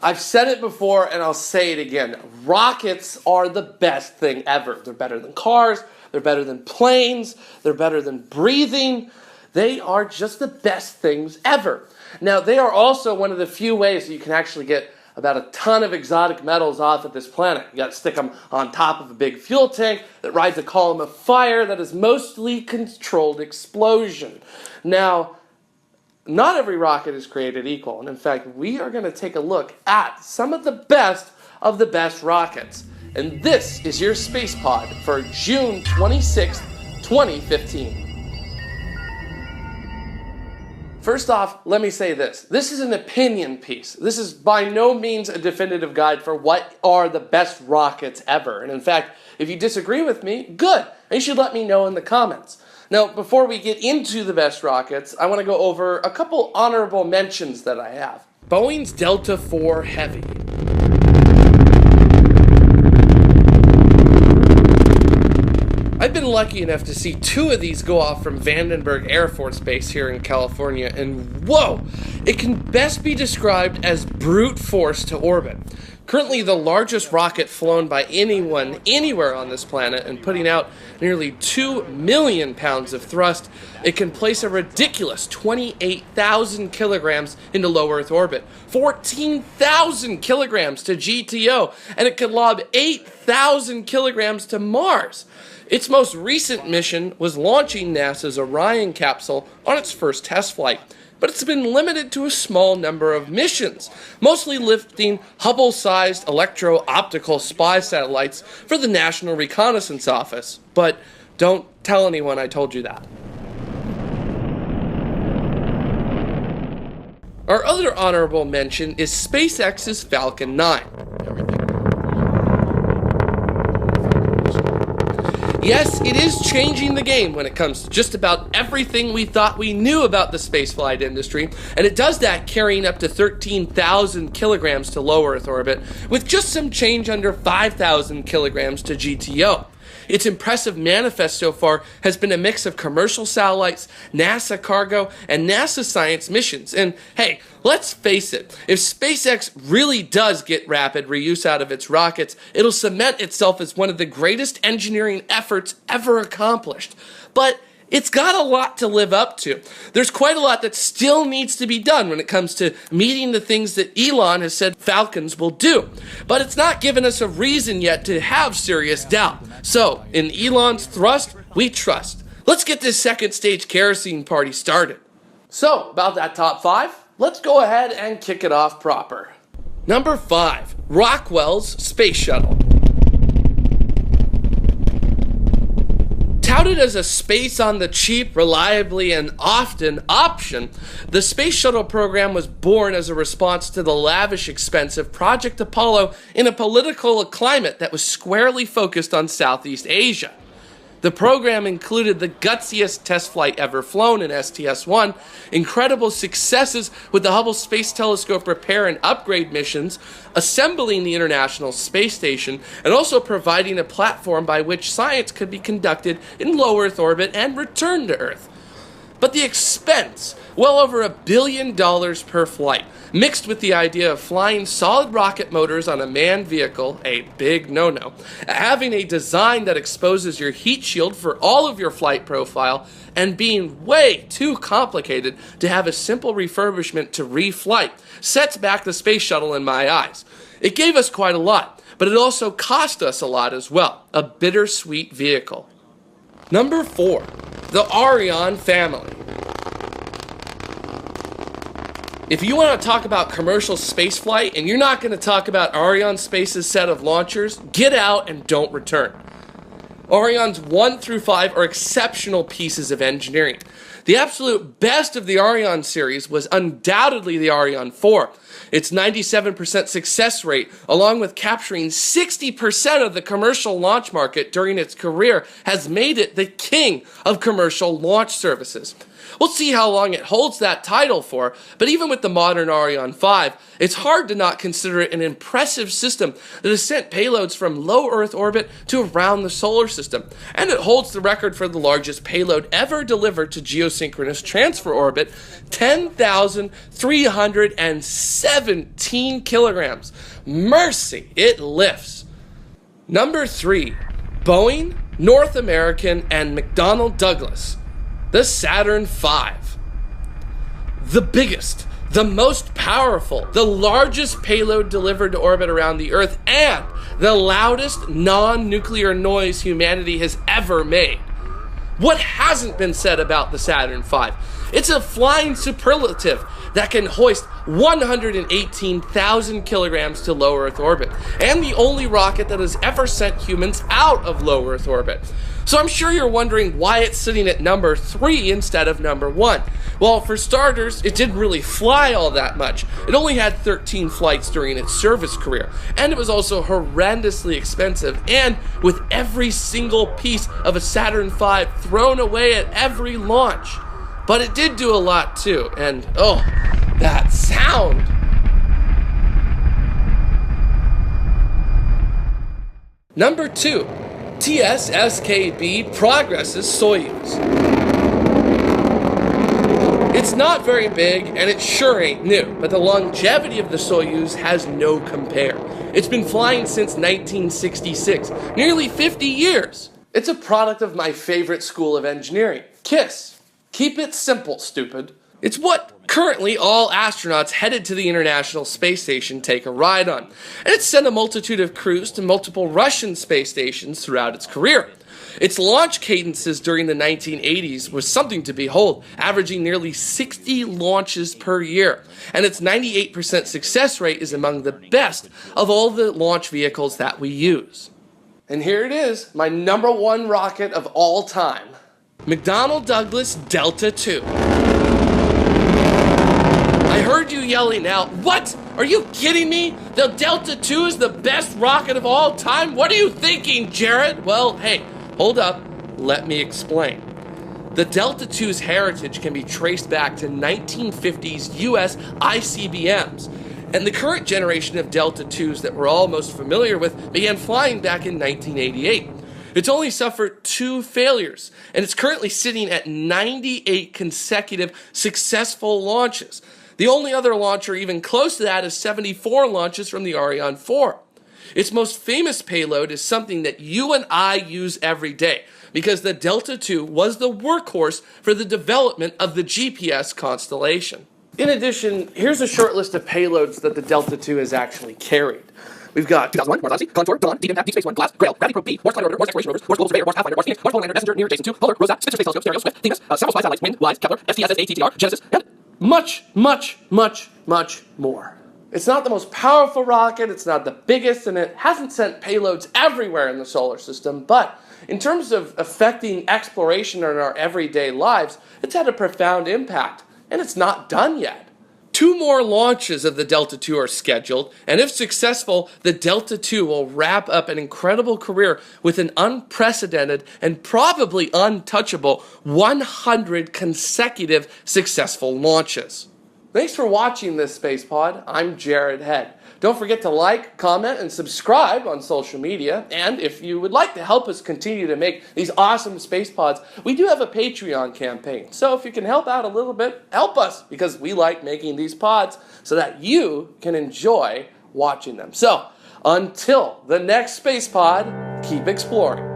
I've said it before and I'll say it again. Rockets are the best thing ever. They're better than cars. They're better than planes. They're better than breathing. They are just the best things ever. Now, they are also one of the few ways that you can actually get about a ton of exotic metals off of this planet. You got to stick them on top of a big fuel tank that rides a column of fire that is mostly controlled explosion. Now, not every rocket is created equal, and in fact, we are going to take a look at some of the best rockets. And this is your Space Pod for June 26th, 2015. First off, let me say this. This is an opinion piece. This is by no means a definitive guide for what are the best rockets ever. And in fact, if you disagree with me, good. And you should let me know in the comments. Now, before we get into the best rockets, I want to go over a couple honorable mentions that I have. Boeing's Delta IV Heavy. I've been lucky enough to see 2 of these go off from Vandenberg Air Force Base here in California, and whoa! It can best be described as brute force to orbit. Currently the largest rocket flown by anyone anywhere on this planet, and putting out nearly 2 million pounds of thrust, it can place a ridiculous 28,000 kilograms into low Earth orbit, 14,000 kilograms to GTO, and it can lob 8,000 kilograms to Mars. Its most recent mission was launching NASA's Orion capsule on its first test flight, but it's been limited to a small number of missions, mostly lifting Hubble-sized electro-optical spy satellites for the National Reconnaissance Office. But don't tell anyone I told you that. Our other honorable mention is SpaceX's Falcon 9. Yes, it is changing the game when it comes to just about everything we thought we knew about the spaceflight industry, and it does that carrying up to 13,000 kilograms to low Earth orbit, with just some change under 5,000 kilograms to GTO. Its impressive manifest so far has been a mix of commercial satellites, NASA cargo, and NASA science missions. And hey, let's face it, if SpaceX really does get rapid reuse out of its rockets, it'll cement itself as one of the greatest engineering efforts ever accomplished. But it's got a lot to live up to. There's quite a lot that still needs to be done when it comes to meeting the things that Elon has said Falcons will do. But it's not given us a reason yet to have serious doubt. So, in Elon's thrust, we trust. Let's get this second stage kerosene party started. So, about that top 5, let's go ahead and kick it off proper. Number 5, Rockwell's Space Shuttle. Touted as a space on the cheap, reliably, and often option, the Space Shuttle program was born as a response to the lavish expense of Project Apollo in a political climate that was squarely focused on Southeast Asia. The program included the gutsiest test flight ever flown in STS-1, incredible successes with the Hubble Space Telescope repair and upgrade missions, assembling the International Space Station, and also providing a platform by which science could be conducted in low Earth orbit and return to Earth. But the expense, well over $1 billion per flight, mixed with the idea of flying solid rocket motors on a manned vehicle, a big no-no, having a design that exposes your heat shield for all of your flight profile, and being way too complicated to have a simple refurbishment to reflight, sets back the Space Shuttle in my eyes. It gave us quite a lot, but it also cost us a lot as well, a bittersweet vehicle. Number 4, the Ariane family. If you want to talk about commercial spaceflight and you're not going to talk about Arianespace's set of launchers, get out and don't return. Arianes 1 through 5 are exceptional pieces of engineering. The absolute best of the Ariane series was undoubtedly the Ariane 4. Its 97% success rate, along with capturing 60% of the commercial launch market during its career, has made it the king of commercial launch services. We'll see how long it holds that title for, but even with the modern Ariane 5, it's hard to not consider it an impressive system that has sent payloads from low Earth orbit to around the solar system, and it holds the record for the largest payload ever delivered to geosynchronous transfer orbit, 10,317 kilograms. Mercy, it lifts. Number 3, Boeing, North American, and McDonnell Douglas, the Saturn V. The biggest, the most powerful, the largest payload delivered to orbit around the Earth, and the loudest non-nuclear noise humanity has ever made. What hasn't been said about the Saturn V? It's a flying superlative that can hoist 118,000 kilograms to low Earth orbit, and the only rocket that has ever sent humans out of low Earth orbit. So I'm sure you're wondering why it's sitting at number 3 instead of number 1. Well, for starters, it didn't really fly all that much. It only had 13 flights during its service career, and it was also horrendously expensive, and with every single piece of a Saturn V thrown away at every launch. But it did do a lot too, and oh, that sound! Number 2, TSSKB Progress's Soyuz. It's not very big, and it sure ain't new, but the longevity of the Soyuz has no compare. It's been flying since 1966, nearly 50 years. It's a product of my favorite school of engineering, KISS. Keep it simple, stupid. It's what currently all astronauts headed to the International Space Station take a ride on, and it's sent a multitude of crews to multiple Russian space stations throughout its career. Its launch cadences during the 1980s was something to behold, averaging nearly 60 launches per year, and its 98% success rate is among the best of all the launch vehicles that we use. And here it is, my number 1 rocket of all time. McDonnell Douglas Delta II. I heard you yelling out, "What? Are you kidding me? The Delta II is the best rocket of all time? What are you thinking, Jared?" Well, hey, hold up. Let me explain. The Delta II's heritage can be traced back to 1950s US ICBMs, and the current generation of Delta IIs that we're all most familiar with began flying back in 1988. It's only suffered 2 failures, and it's currently sitting at 98 consecutive successful launches. The only other launcher even close to that is 74 launches from the Ariane 4. Its most famous payload is something that you and I use every day, because the Delta II was the workhorse for the development of the GPS constellation. In addition, here's a short list of payloads that the Delta II has actually carried. We've got 2001, Mars Odyssey, Contour, Dawn, Deep Impact, Deep Space One, Glass, Grail, Gravity Probe B, Mars Flight Orbiter, Mars Exploration Rovers, Mars Global Surveyor, Mars Pathfinder, Mars Phoenix, Mars Polar Lander, Messenger, Near, Jason 2, Polar, Rosat, Spitzer Space Telescope, Stereo, Swift, Themis, Several Spy Satellites, Wind, Wise, Kepler, STSS, ATTR, Genesis, and much more. It's not the most powerful rocket, it's not the biggest, and it hasn't sent payloads everywhere in the solar system, but in terms of affecting exploration in our everyday lives, it's had a profound impact, and it's not done yet. 2 more launches of the Delta II are scheduled, and if successful, the Delta II will wrap up an incredible career with an unprecedented and probably untouchable 100 consecutive successful launches. Thanks for watching this Space Pod. I'm Jared Head. Don't forget to like, comment, and subscribe on social media. And if you would like to help us continue to make these awesome Space Pods, we do have a Patreon campaign. So if you can help out a little bit, help us, because we like making these pods so that you can enjoy watching them. So until the next Space Pod, keep exploring.